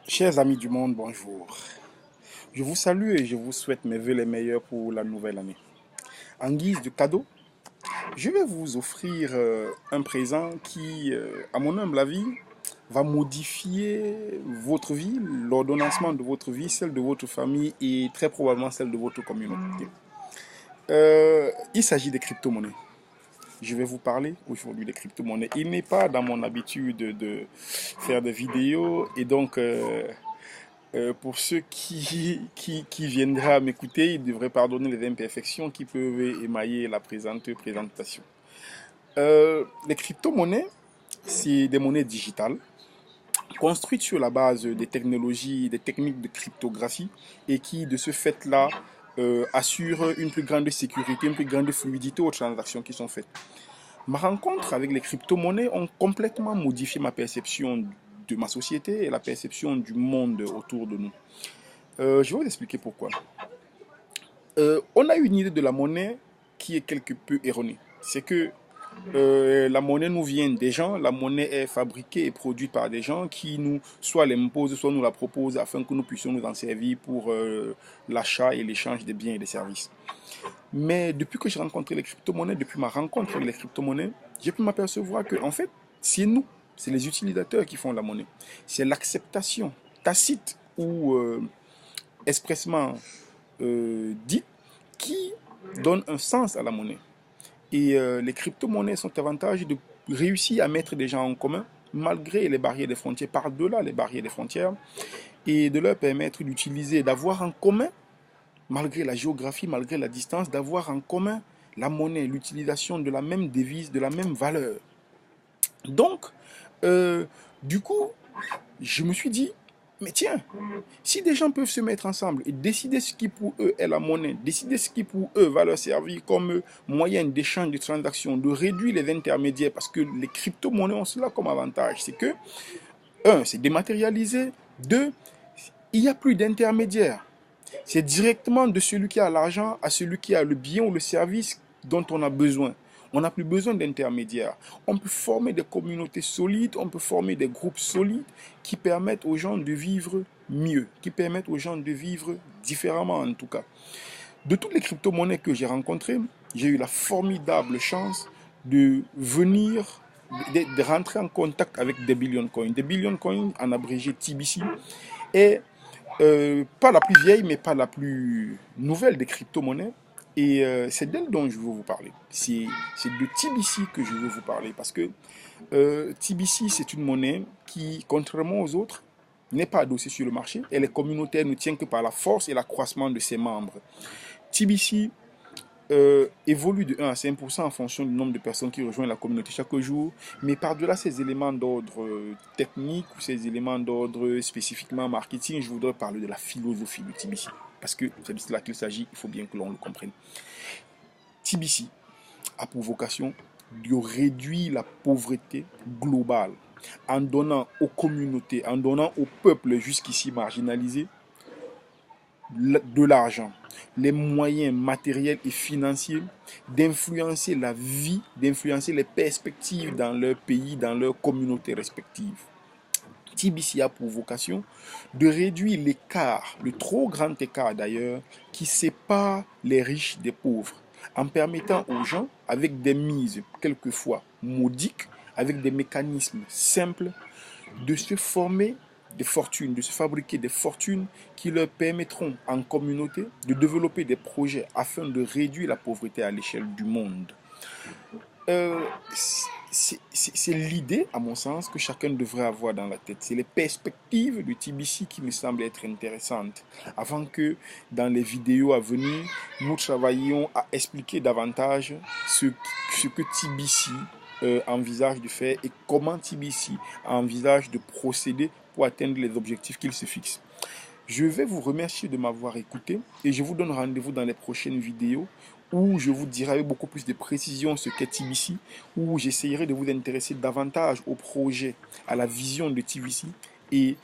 Chers amis du monde, bonjour. Je vous salue et je vous souhaite mes vœux les meilleurs pour la nouvelle année. En guise de cadeau, je vais vous offrir un présent qui, à mon humble avis, va modifier votre vie, l'ordonnancement de votre vie, celle de votre famille et très probablement celle de votre communauté. Il s'agit des crypto-monnaies. Je vais vous parler aujourd'hui des crypto-monnaies. Il n'est pas dans mon habitude de faire des vidéos et donc pour ceux qui viendraient m'écouter, ils devraient pardonner les imperfections qui peuvent émailler la présente présentation. Les crypto-monnaies, c'est des monnaies digitales construites sur la base des technologies, des techniques de cryptographie et qui, de ce fait-là, assurent une plus grande sécurité, une plus grande fluidité aux transactions qui sont faites. Ma rencontre avec les crypto-monnaies ont complètement modifié ma perception de ma société et la perception du monde autour de nous. Je vais vous expliquer pourquoi. On a une idée de la monnaie qui est quelque peu erronée. C'est que la monnaie nous vient des gens, la monnaie est fabriquée et produite par des gens qui nous soit l'imposent, soit nous la proposent afin que nous puissions nous en servir pour l'achat et l'échange des biens et des services. Mais depuis que j'ai rencontré les crypto-monnaies, depuis ma rencontre avec les crypto-monnaies, j'ai pu m'apercevoir que, en fait, c'est nous, c'est les utilisateurs qui font la monnaie. C'est l'acceptation tacite ou expressement dite qui donne un sens à la monnaie. Et les crypto-monnaies sont avantages de réussir à mettre des gens en commun malgré les barrières des frontières, par-delà les barrières des frontières, et de leur permettre d'utiliser, d'avoir en commun malgré la géographie, malgré la distance, d'avoir en commun la monnaie, l'utilisation de la même devise, de la même valeur. Donc, du coup, je me suis dit, mais tiens, si des gens peuvent se mettre ensemble et décider ce qui pour eux est la monnaie, décider ce qui pour eux va leur servir comme moyen d'échange de transactions, de réduire les intermédiaires, parce que les crypto-monnaies ont cela comme avantage, c'est que, un, c'est dématérialisé, deux, il n'y a plus d'intermédiaires. C'est directement de celui qui a l'argent à celui qui a le bien ou le service dont on a besoin. On n'a plus besoin d'intermédiaires. On peut former des communautés solides, on peut former des groupes solides qui permettent aux gens de vivre mieux, qui permettent aux gens de vivre différemment en tout cas. De toutes les crypto-monnaies que j'ai rencontrées, j'ai eu la formidable chance de venir, de rentrer en contact avec des billion coins. Des billion coins, en abrégé TBC, est pas la plus vieille, mais pas la plus nouvelle des crypto-monnaies. Et c'est d'elle dont je veux vous parler. C'est de TBC que je veux vous parler. Parce que TBC, c'est une monnaie qui, contrairement aux autres, n'est pas adossée sur le marché. Elle est communautaire, ne tient que par la force et l'accroissement de ses membres. TBC évolue de 1 à 5% en fonction du nombre de personnes qui rejoignent la communauté chaque jour. Mais par-delà ces éléments d'ordre technique ou ces éléments d'ordre spécifiquement marketing, je voudrais parler de la philosophie de TBC. Parce que c'est de cela qu'il s'agit, il faut bien que l'on le comprenne. TBC a pour vocation de réduire la pauvreté globale en donnant aux communautés, en donnant aux peuples jusqu'ici marginalisés de l'argent, les moyens matériels et financiers d'influencer la vie, d'influencer les perspectives dans leur pays, dans leur communauté respective. TBC a pour vocation de réduire l'écart, le trop grand écart d'ailleurs, qui sépare les riches des pauvres, en permettant aux gens, avec des mises quelquefois modiques, avec des mécanismes simples, de se former des fortunes, de se fabriquer des fortunes qui leur permettront en communauté de développer des projets afin de réduire la pauvreté à l'échelle du monde. Euh, c'est l'idée, à mon sens, que chacun devrait avoir dans la tête. C'est les perspectives de TBC qui me semblent être intéressantes. Avant que, dans les vidéos à venir, nous travaillions à expliquer davantage ce que TBC envisage de faire et comment TBC envisage de procéder pour atteindre les objectifs qu'il se fixe. Je vais vous remercier de m'avoir écouté et je vous donne rendez-vous dans les prochaines vidéos où je vous dirai avec beaucoup plus de précision ce qu'est TBC, où j'essayerai de vous intéresser davantage au projet, à la vision de TBC et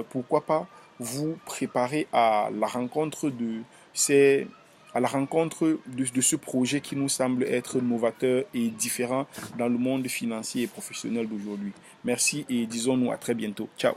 pourquoi pas vous préparer à la rencontre de ce projet qui nous semble être novateur et différent dans le monde financier et professionnel d'aujourd'hui. Merci et disons-nous à très bientôt. Ciao.